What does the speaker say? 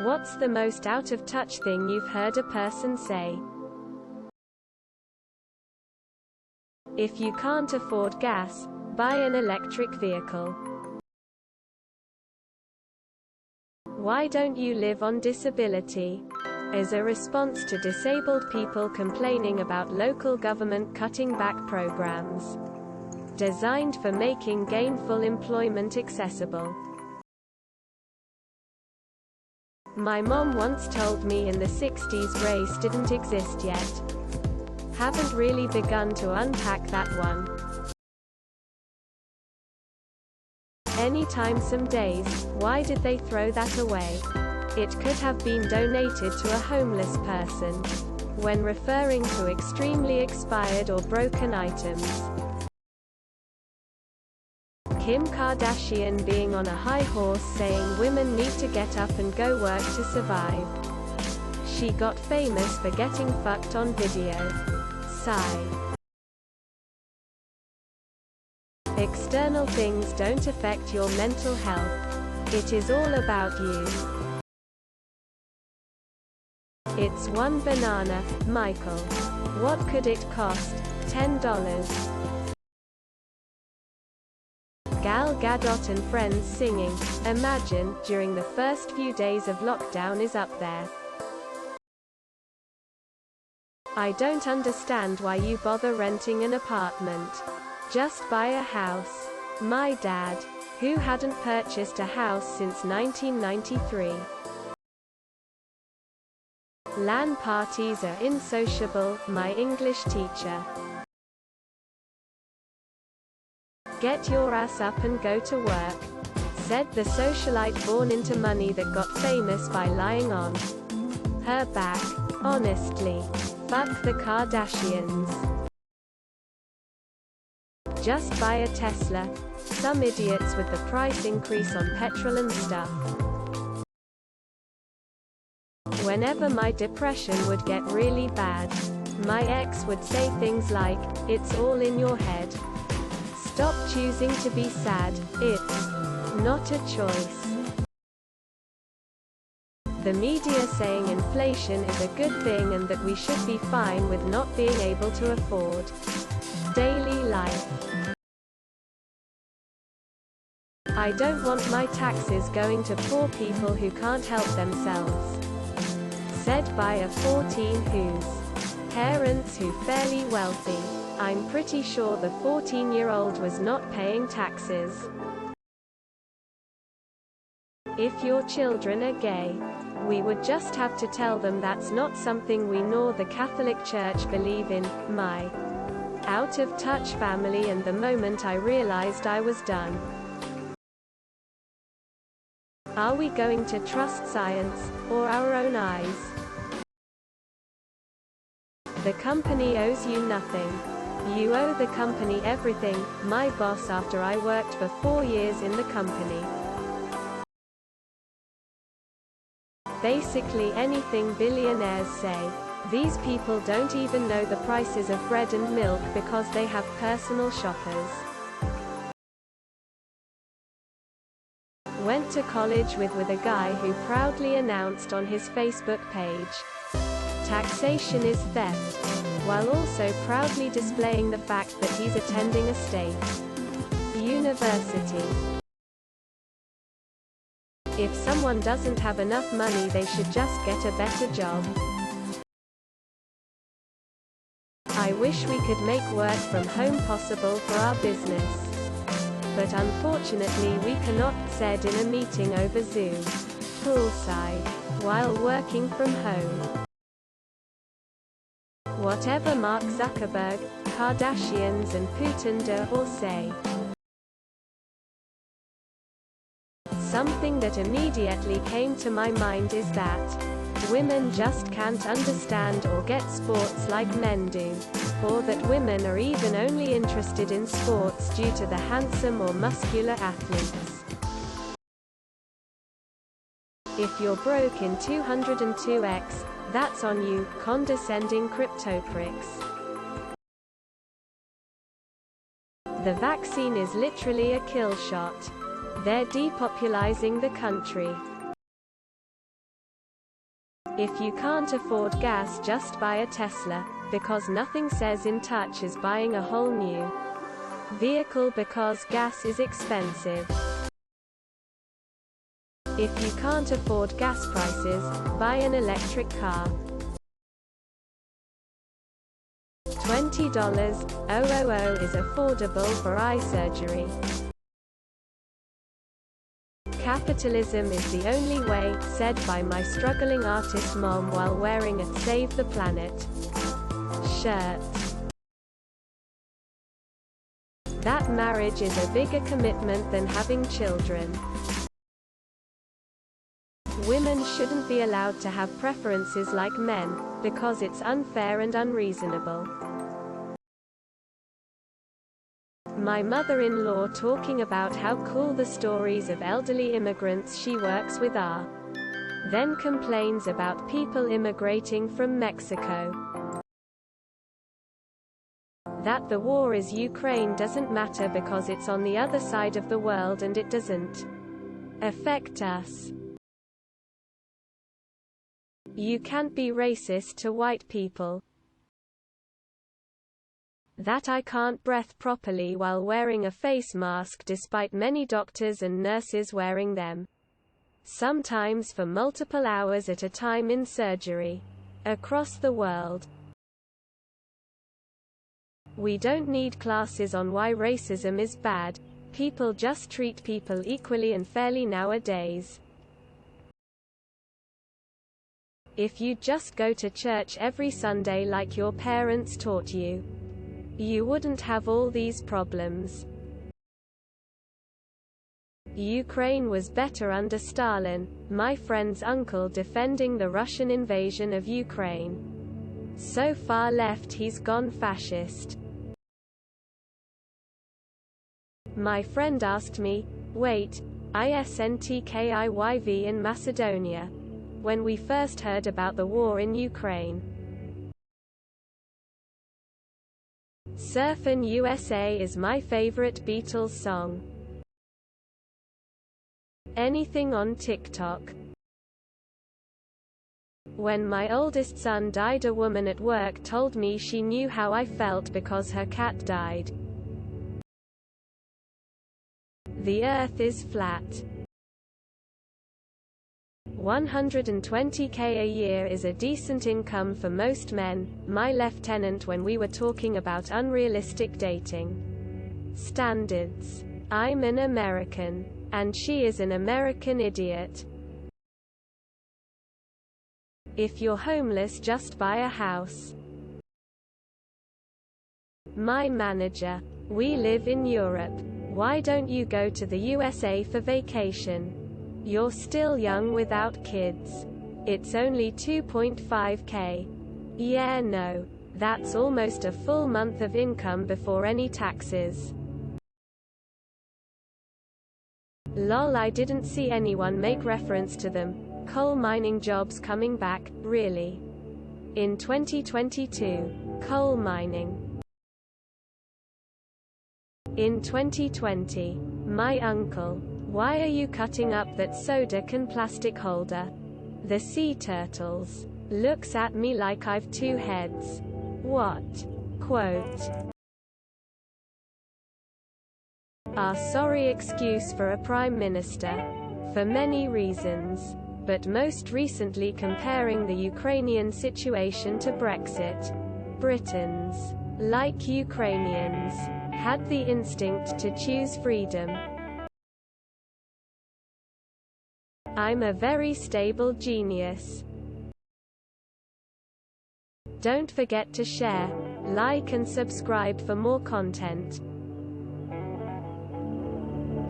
What's the most out-of-touch thing you've heard a person say? If you can't afford gas, buy an electric vehicle. Why don't you live on disability? As a response to disabled people complaining about local government cutting back programs designed for making gainful employment accessible. My mom once told me in the 60s race didn't exist yet. Haven't really begun to unpack that one. Anytime some days. Why did they throw that away? It could have been donated to a homeless person. When referring to extremely expired or broken items. Kim Kardashian being on a high horse saying women need to get up and go work to survive. She got famous for getting fucked on video. Sigh. External things don't affect your mental health. It is all about you. It's one banana, Michael. What could it cost? $10. Gal Gadot and friends singing Imagine during the first few days of lockdown is up there. I don't understand why you bother renting an apartment. Just buy a house. My dad, who hadn't purchased a house since 1993. LAN parties are insociable, my English teacher. Get your ass up and go to work, said the socialite born into money that got famous by lying on her back. Honestly, fuck the Kardashians. Just buy a Tesla. Some idiots with the price increase on petrol and stuff. Whenever my depression would get really bad, my ex would say things like, "It's all in your head. Stop choosing to be sad, it's not a choice." The media saying inflation is a good thing and that we should be fine with not being able to afford daily life. I don't want my taxes going to poor people who can't help themselves. Said by a 14 whose parents who fairly wealthy. I'm pretty sure the 14-year-old was not paying taxes. If your children are gay, we would just have to tell them that's not something we nor the Catholic Church believe in. My out-of-touch family, and the moment I realized I was done. Are we going to trust science, or our own eyes? The company owes you nothing. You owe the company everything. My boss after I worked for 4 years in the company. Basically anything billionaires say. These people don't even know the prices of bread and milk because they have personal shoppers. Went to college with a guy who proudly announced on his Facebook page, "Taxation is theft," while also proudly displaying the fact that he's attending a state university. If someone doesn't have enough money, they should just get a better job. I wish we could make work from home possible for our business. But unfortunately we cannot, said in a meeting over Zoom, poolside, while working from home. Whatever Mark Zuckerberg, Kardashians and Putin do or say. Something that immediately came to my mind is that women just can't understand or get sports like men do, or that women are even only interested in sports due to the handsome or muscular athletes. If you're broke in 202x, that's on you, condescending cryptopricks. The vaccine is literally a kill shot. They're depopulizing the country. If you can't afford gas, just buy a Tesla, because nothing says in touch as buying a whole new vehicle because gas is expensive. If you can't afford gas prices, buy an electric car. $20,000 is affordable for eye surgery. Capitalism is the only way, said by my struggling artist mom while wearing a Save the Planet shirt. That marriage is a bigger commitment than having children. Women shouldn't be allowed to have preferences like men, because it's unfair and unreasonable. My mother-in-law talking about how cool the stories of elderly immigrants she works with are. Then complains about people immigrating from Mexico. That the war is Ukraine doesn't matter because it's on the other side of the world and it doesn't affect us. You can't be racist to white people. That I can't breathe properly while wearing a face mask despite many doctors and nurses wearing them. Sometimes for multiple hours at a time in surgery. Across the world. We don't need classes on why racism is bad. People just treat people equally and fairly nowadays. If you'd just go to church every Sunday like your parents taught you, you wouldn't have all these problems. Ukraine was better under Stalin, my friend's uncle defending the Russian invasion of Ukraine. So far left he's gone fascist. My friend asked me, wait, isn't in Macedonia? When we first heard about the war in Ukraine. Surfin' USA is my favorite Beatles song. Anything on TikTok. When my oldest son died, a woman at work told me she knew how I felt because her cat died. The earth is flat. 120k a year is a decent income for most men, my lieutenant when we were talking about unrealistic dating standards. I'm an American. And she is an American idiot. If you're homeless, just buy a house. My manager. We live in Europe. Why don't you go to the USA for vacation? You're still young without kids. It's only 2.5k. Yeah, no. That's almost a full month of income before any taxes. Lol, I didn't see anyone make reference to them. Coal mining jobs coming back, really? In 2022. Coal mining. In 2020. My uncle. Why are you cutting up that soda can plastic holder? The sea turtles. Looks at me like I've two heads. What? Quote. Our sorry excuse for a prime minister. For many reasons. But most recently comparing the Ukrainian situation to Brexit. Britons, like Ukrainians, had the instinct to choose freedom. I'm a very stable genius. Don't forget to share, like and subscribe for more content.